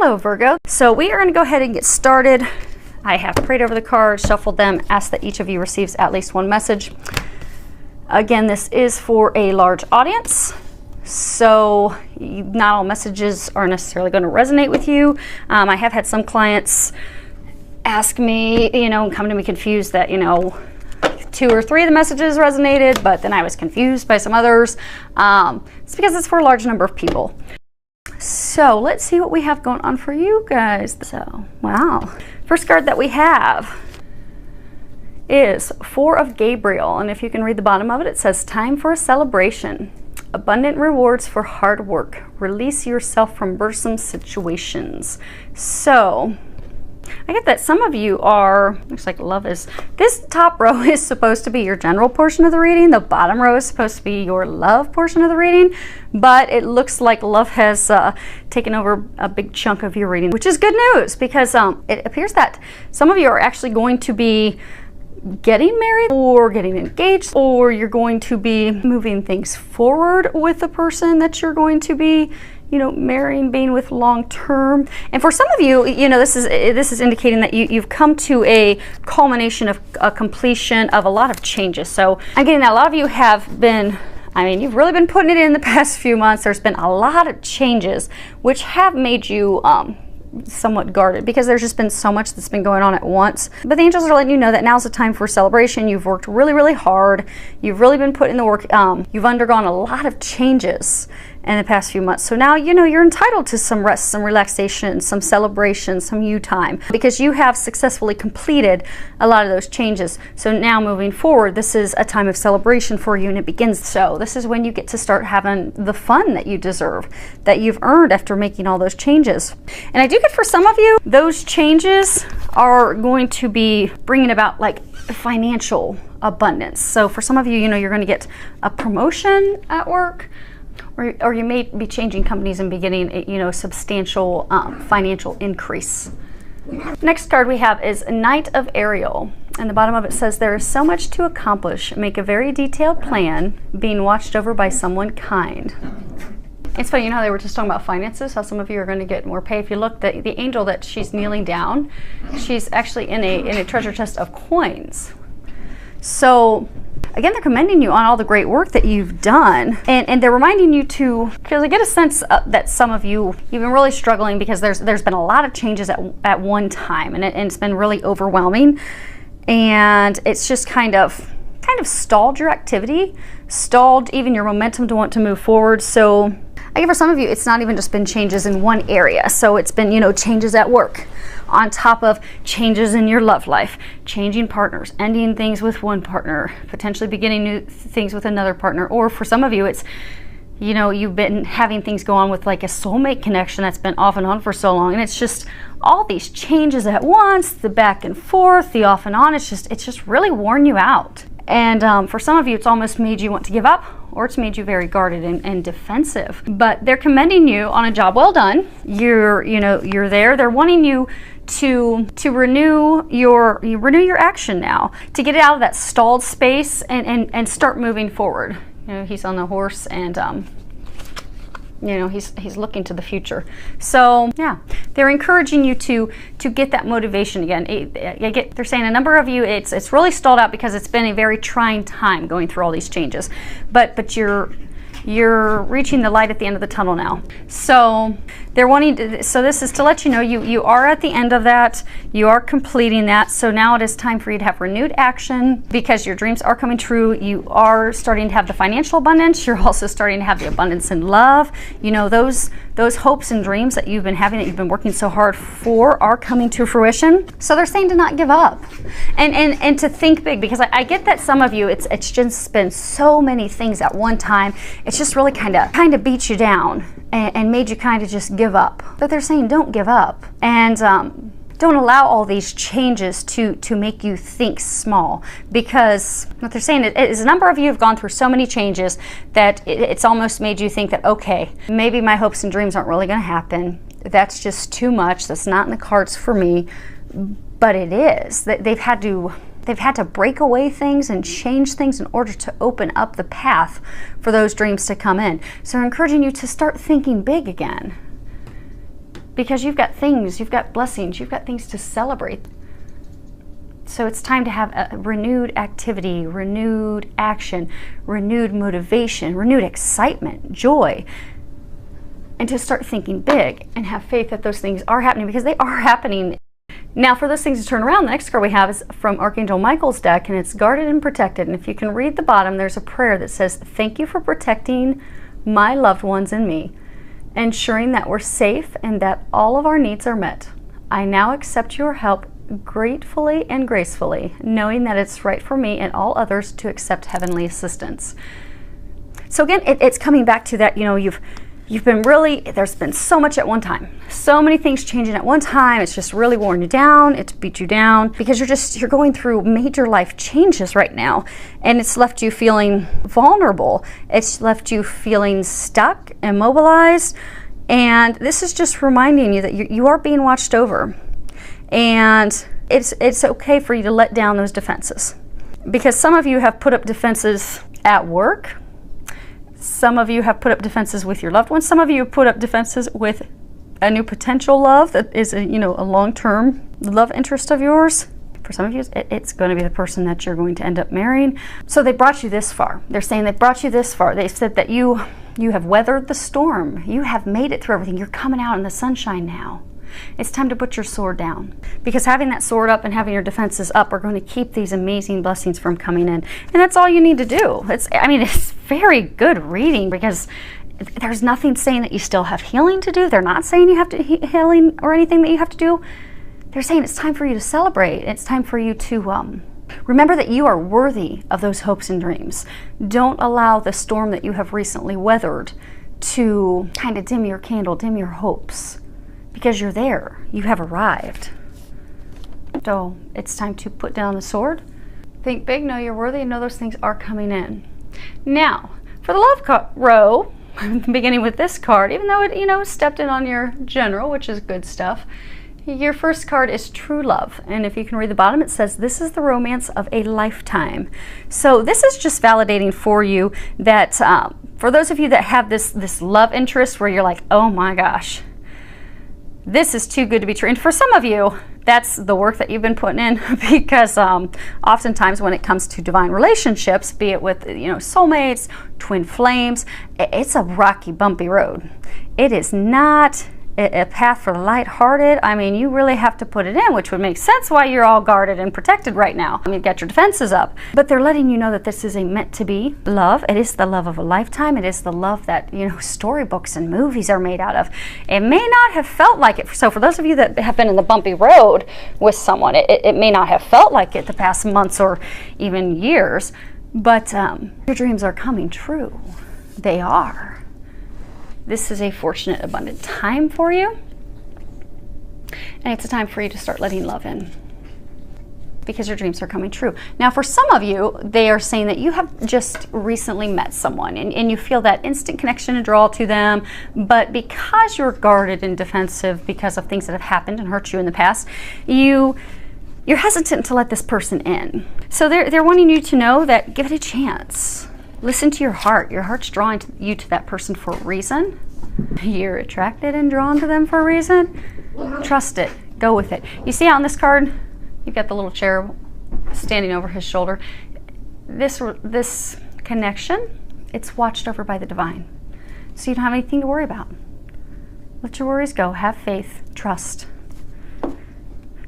Hello Virgo. So we are going to go ahead and get started. I have prayed over the cards, shuffled them, asked that each of you receives at least one message. Again, this is for a large audience, so not all messages are necessarily going to resonate with you. I have had some clients ask me, come to me confused that, 2 or 3 of the messages resonated, but then I was confused by some others. It's because it's for a large number of people. So let's see what we have going on for you guys. So, wow. First card that we have is 4 of Gabriel. And if you can read the bottom of it, it says, time for a celebration. Abundant rewards for hard work. Release yourself from burdensome situations. So, I get that some of you are, looks like love is, this top row is supposed to be your general portion of the reading. The bottom row is supposed to be your love portion of the reading. But it looks like love has taken over a big chunk of your reading, which is good news because it appears that some of you are actually going to be getting married or getting engaged, or you're going to be moving things forward with the person that you're going to be marrying, being with long term. And for some of you, this is indicating that you've come to a culmination of a completion of a lot of changes. So I'm getting that a lot of you have been, you've really been putting it in the past few months. There's been a lot of changes which have made you somewhat guarded because there's just been so much that's been going on at once. But the angels are letting you know that now's the time for celebration. You've worked really, really hard. You've really been putting the work. You've undergone a lot of changes in the past few months. So now, you're entitled to some rest, some relaxation, some celebration, some you time, because you have successfully completed a lot of those changes. So now moving forward, this is a time of celebration for you, and it begins. So this is when you get to start having the fun that you deserve, that you've earned after making all those changes. And I do get for some of you, those changes are going to be bringing about like financial abundance. So for some of you, you're going to get a promotion at work, or you may be changing companies and be getting a substantial financial increase. Next card we have is Knight of Ariel, and the bottom of it says, there is so much to accomplish. Make a very detailed plan, being watched over by someone kind. It's funny, how they were just talking about finances, how some of you are going to get more pay. If you look, the angel that she's kneeling down, she's actually in a treasure chest of coins. So again, they're commending you on all the great work that you've done, and they're reminding you to, because I get a sense that some of you, you've been really struggling because there's been a lot of changes at one time, and it's been really overwhelming, and it's just kind of stalled your activity, stalled even your momentum to want to move forward. So I think for some of you, it's not even just been changes in one area. So it's been, changes at work, on top of changes in your love life, changing partners, ending things with one partner, potentially beginning new things with another partner. Or for some of you, it's, you've been having things go on with like a soulmate connection that's been off and on for so long. And it's just all these changes at once, the back and forth, the off and on. It's just really worn you out. And for some of you, it's almost made you want to give up, or it's made you very guarded and defensive. But they're commending you on a job well done. You're there. They're wanting you to renew your action now, to get out of that stalled space and start moving forward. He's on the horse, and he's looking to the future. So yeah, they're encouraging you to get that motivation again. They're saying a number of you, it's really stalled out because it's been a very trying time going through all these changes, but you're reaching the light at the end of the tunnel now. So they're wanting to, so this is to let you know you are at the end of that. You are completing that. So now it is time for you to have renewed action because your dreams are coming true. You are starting to have the financial abundance. You're also starting to have the abundance in love. Those hopes and dreams that you've been having, that you've been working so hard for, are coming to fruition. So they're saying to not give up and to think big, because I get that some of you, it's just been so many things at one time. It's just really kind of beat you down and made you kind of just give up. But they're saying don't give up, and don't allow all these changes to make you think small, because what they're saying is a number of you have gone through so many changes that it's almost made you think that, okay, maybe my hopes and dreams aren't really going to happen. That's just too much. That's not in the cards for me. But it is. They've had to break away things and change things in order to open up the path for those dreams to come in. So they're encouraging you to start thinking big again. because you've got things, you've got blessings, you've got things to celebrate. So it's time to have a renewed activity, renewed action, renewed motivation, renewed excitement, joy, and to start thinking big and have faith that those things are happening, because they are happening. Now, for those things to turn around, the next card we have is from Archangel Michael's deck, and it's guarded and protected. And if you can read the bottom, there's a prayer that says, "Thank you for protecting my loved ones and me, ensuring that we're safe and that all of our needs are met. I now accept your help gratefully and gracefully, knowing that it's right for me and all others to accept heavenly assistance." So again, it's coming back to that, you know, you've been really, there's been so much at one time, so many things changing at one time. It's just really worn you down. It's beat you down because you're going through major life changes right now, and it's left you feeling vulnerable. It's left you feeling stuck, immobilized, and this is just reminding you that you are being watched over. And it's okay for you to let down those defenses, because some of you have put up defenses at work. Some of you have put up defenses with your loved ones. Some of you have put up defenses with a new potential love that is a long-term love interest of yours. For some of you, it's going to be the person that you're going to end up marrying. So they brought you this far. They're saying they brought you this far. They said that you have weathered the storm. You have made it through everything. You're coming out in the sunshine now. It's time to put your sword down, because having that sword up and having your defenses up are going to keep these amazing blessings from coming in. And that's all you need to do. It's very good reading, because there's nothing saying that you still have healing to do. They're not saying you have to healing or anything that you have to do. They're saying it's time for you to celebrate. It's time for you to remember that you are worthy of those hopes and dreams. Don't allow the storm that you have recently weathered to kind of dim your candle, dim your hopes. Because you're there, you have arrived. So it's time to put down the sword, think big, know you're worthy, and know those things are coming in. Now, for the love row, beginning with this card, even though it stepped in on your general, which is good stuff, your first card is true love. And if you can read the bottom, it says, "This is the romance of a lifetime." So this is just validating for you that for those of you that have this love interest where you're like, oh my gosh, this is too good to be true. And for some of you, that's the work that you've been putting in, because oftentimes when it comes to divine relationships, be it with soulmates, twin flames, it's a rocky, bumpy road. It is not a path for the lighthearted. I mean, you really have to put it in, which would make sense why you're all guarded and protected right now. I mean, you've got your defenses up, but they're letting you know that this is a meant to be love. It is the love of a lifetime. It is the love that storybooks and movies are made out of. It may not have felt like it. So for those of you that have been in the bumpy road with someone, it may not have felt like it the past months or even years, but your dreams are coming true. They are. This is a fortunate, abundant time for you. And it's a time for you to start letting love in, because your dreams are coming true. Now, for some of you, they are saying that you have just recently met someone and you feel that instant connection and draw to them, but because you're guarded and defensive because of things that have happened and hurt you in the past, you're hesitant to let this person in. So they're wanting you to know that give it a chance. Listen to your heart. Your heart's drawing you to that person for a reason. You're attracted and drawn to them for a reason. Trust it. Go with it. You see on this card, you've got the little cherub standing over his shoulder. This connection, it's watched over by the divine. So you don't have anything to worry about. Let your worries go. Have faith. Trust.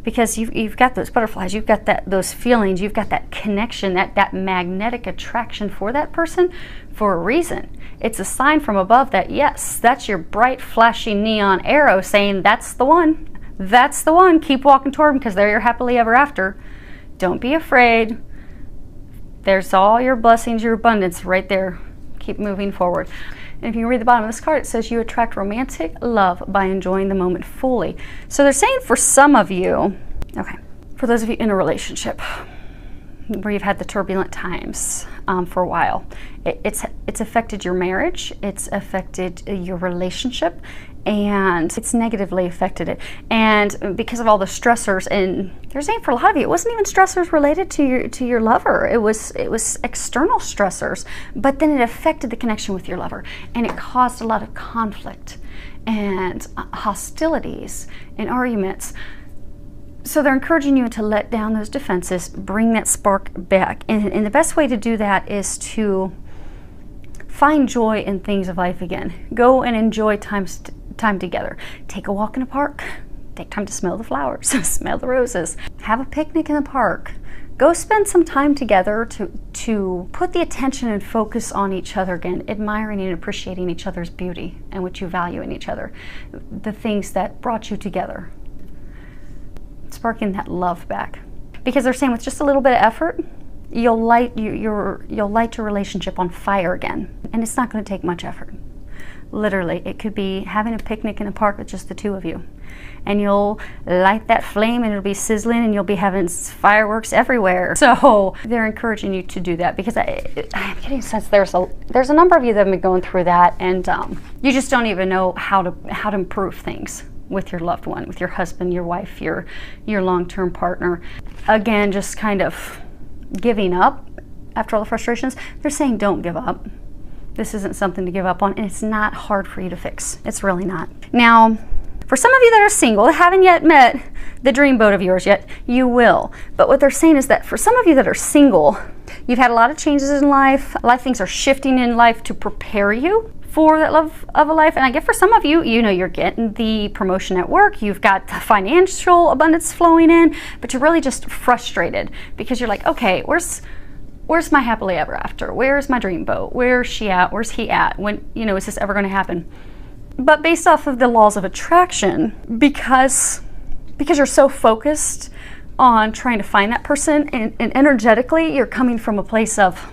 Because you've got those butterflies, you've got those feelings, you've got that connection, that magnetic attraction for that person for a reason. It's a sign from above that, yes, that's your bright, flashing neon arrow saying, that's the one. That's the one. Keep walking toward them, because they're your happily ever after. Don't be afraid. There's all your blessings, your abundance right there. Keep moving forward. And if you read the bottom of this card, it says you attract romantic love by enjoying the moment fully. So they're saying for some of you, okay, for those of you in a relationship where you've had the turbulent times for a while, it's affected your marriage, it's affected your relationship, and it's negatively affected it. And because of all the stressors, and they're saying for a lot of you, it wasn't even stressors related to your lover. It was external stressors, but then it affected the connection with your lover, and it caused a lot of conflict. and hostilities and arguments. So they're encouraging you to let down those defenses, bring that spark back. And the best way to do that is to find joy in things of life again. Go and enjoy time together. Take a walk in a park. Take time to smell the flowers, smell the roses. Have a picnic in the park. Go spend some time together to put the attention and focus on each other again, admiring and appreciating each other's beauty and what you value in each other, the things that brought you together. Sparking that love back, because they're saying with just a little bit of effort, you'll light your relationship on fire again, and it's not going to take much effort. Literally, it could be having a picnic in a park with just the two of you, and you'll light that flame, and it'll be sizzling, and you'll be having fireworks everywhere. So they're encouraging you to do that, because I'm getting a sense there's a number of you that have been going through that, and you just don't even know how to improve things with your loved one, with your husband, your wife, your long-term partner. Again, just kind of giving up after all the frustrations. They're saying don't give up. This isn't something to give up on, and it's not hard for you to fix. It's really not. Now, for some of you that are single, haven't yet met the dream boat of yours yet, you will. But what they're saying is that for some of you that are single, you've had a lot of changes in life. A lot of things are shifting in life to prepare you for that love of a life. And I get for some of you, you know, you're getting the promotion at work, you've got the financial abundance flowing in, but you're really just frustrated because you're like, okay, where's my happily ever after? Where's my dream boat? Where's she at? Where's he at? When, you know, is this ever going to happen? But based off of the laws of attraction, because you're so focused on trying to find that person, and energetically you're coming from a place of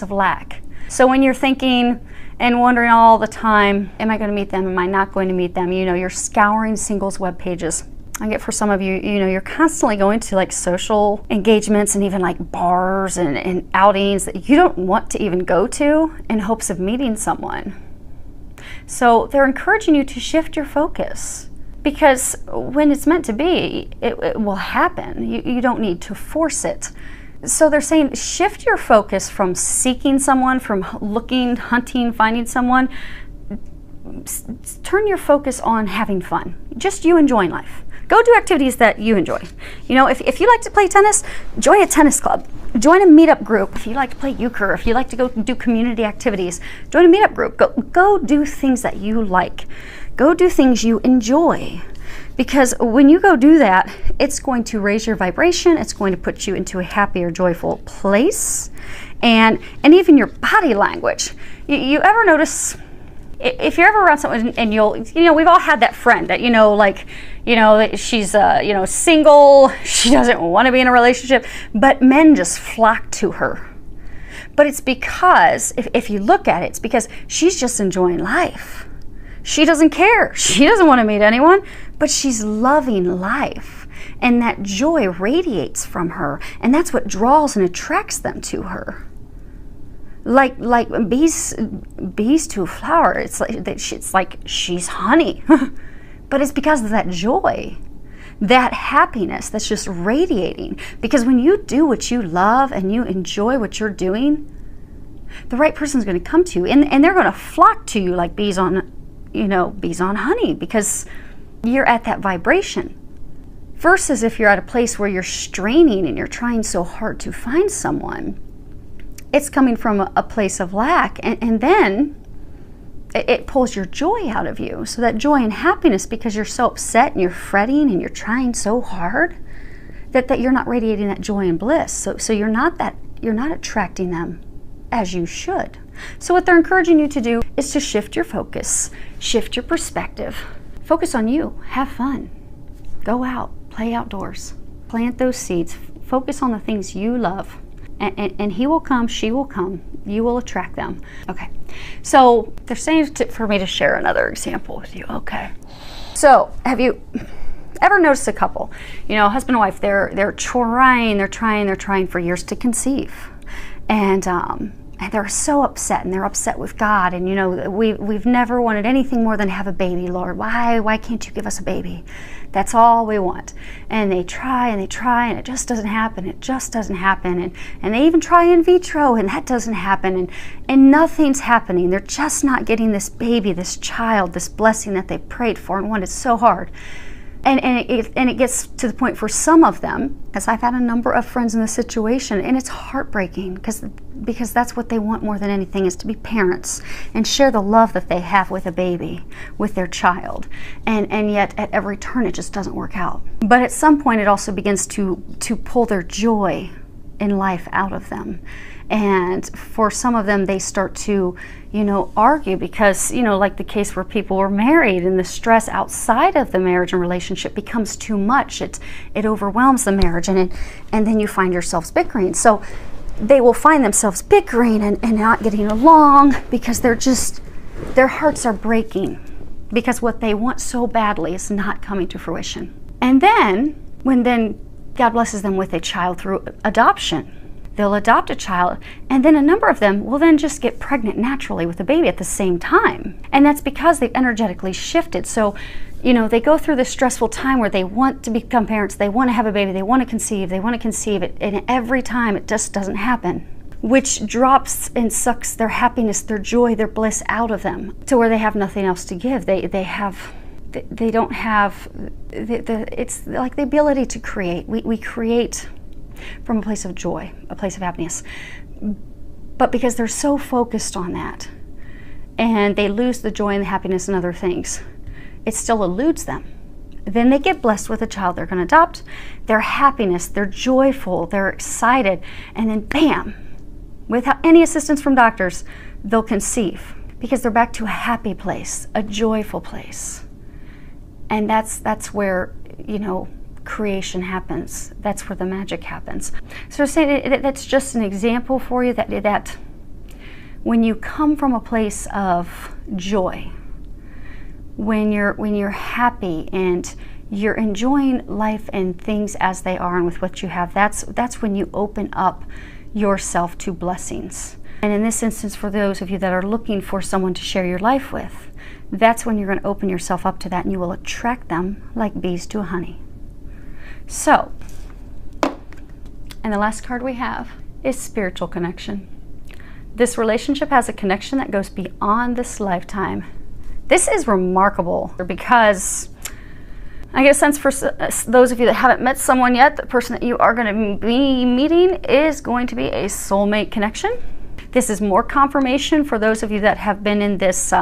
lack. So when you're thinking and wondering all the time, am I going to meet them? Am I not going to meet them? You know, you're scouring singles web pages. I get for some of you, you know, you're constantly going to like social engagements and even like bars and outings that you don't want to even go to in hopes of meeting someone. So they're encouraging you to shift your focus, because when it's meant to be, it will happen. You don't need to force it. So they're saying shift your focus from seeking someone, from looking, hunting, finding someone. Turn your focus on having fun. Just you enjoying life. Go do activities that you enjoy. You know, if you like to play tennis, join a tennis club. Join a meetup group. If you like to play euchre, if you like to go do community activities, join a meetup group. Go do things that you like. Go do things you enjoy. Because when you go do that, it's going to raise your vibration. It's going to put you into a happier, joyful place. And even your body language. You ever notice, if you're ever around someone and we've all had that friend that, she's, single, she doesn't want to be in a relationship, but men just flock to her. But it's because, if you look at it, it's because she's just enjoying life. She doesn't care. She doesn't want to meet anyone, but she's loving life. And that joy radiates from her. And that's what draws and attracts them to her. Like bees to a flower. It's like she's honey. But it's because of that joy, that happiness that's just radiating. Because when you do what you love and you enjoy what you're doing, the right person's going to come to you. And they're going to flock to you like bees on honey, because you're at that vibration. Versus if you're at a place where you're straining and you're trying so hard to find someone, it's coming from a place of lack, and then it pulls your joy out of you. So that joy and happiness, because you're so upset and you're fretting and you're trying so hard, that you're not radiating that joy and bliss. So you're not attracting them as you should. So what they're encouraging you to do is to shift your focus, shift your perspective, focus on you, have fun, go out, play outdoors, plant those seeds, focus on the things you love, and he will come, she will come, you will attract them. Okay, so they're saying for me to share another example with you. Okay, so have you ever noticed a couple, husband and wife, they're trying for years to conceive, and and they're so upset, and they're upset with God, and you know, we've never wanted anything more than to have a baby, Lord. Why can't you give us a baby? That's all we want. And they try and they try, and it just doesn't happen. It just doesn't happen. And they even try in vitro, and that doesn't happen. And nothing's happening. They're just not getting this baby, this child, this blessing that they prayed for and wanted so hard. And it gets to the point for some of them, as I've had a number of friends in this situation, and it's heartbreaking because that's what they want more than anything, is to be parents and share the love that they have with a baby, with their child. And yet at every turn it just doesn't work out. But at some point it also begins to pull their joy in life out of them. And for some of them, they start to, you know, argue because, you know, like the case where people were married and the stress outside of the marriage and relationship becomes too much. It overwhelms the marriage, and then you find yourselves bickering. So they will find themselves bickering and not getting along because their hearts are breaking because what they want so badly is not coming to fruition. And then, when God blesses them with a child through adoption, they'll adopt a child, and then a number of them will then just get pregnant naturally with a baby at the same time. And that's because they've energetically shifted. So, you know, they go through this stressful time where they want to become parents, they want to have a baby, they want to conceive it, and every time it just doesn't happen, which drops and sucks their happiness, their joy, their bliss out of them to where they have nothing else to give. They don't have, it's like the ability to create. We create from a place of joy, a place of happiness. But because they're so focused on that, and they lose the joy and the happiness in other things, it still eludes them. Then they get blessed with a child they're going to adopt. Their happiness, they're joyful, they're excited, and then bam, without any assistance from doctors, they'll conceive because they're back to a happy place, a joyful place. And that's where, you know, creation happens. That's where the magic happens. So that's just an example for you that when you come from a place of joy, when you're happy and you're enjoying life and things as they are and with what you have, that's when you open up yourself to blessings. And in this instance, for those of you that are looking for someone to share your life with, that's when you're going to open yourself up to that, and you will attract them like bees to honey. So, and the last card we have is spiritual connection. This relationship has a connection that goes beyond this lifetime. This is remarkable because I get a sense for those of you that haven't met someone yet, the person that you are going to be meeting is going to be a soulmate connection. This is more confirmation for those of you that have been in this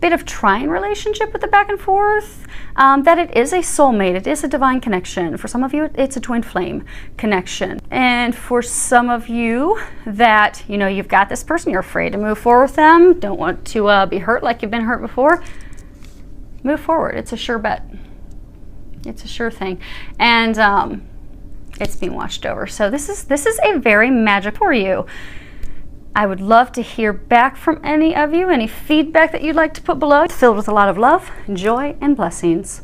bit of trying relationship with the back and forth, that it is a soulmate, it is a divine connection. For some of you, it's a twin flame connection. And for some of you that, you know, you've got this person, you're afraid to move forward with them, don't want to be hurt like you've been hurt before, move forward. It's a sure bet. It's a sure thing. And it's being watched over. So this is a very magic for you. I would love to hear back from any of you, any feedback that you'd like to put below. It's filled with a lot of love, joy, and blessings.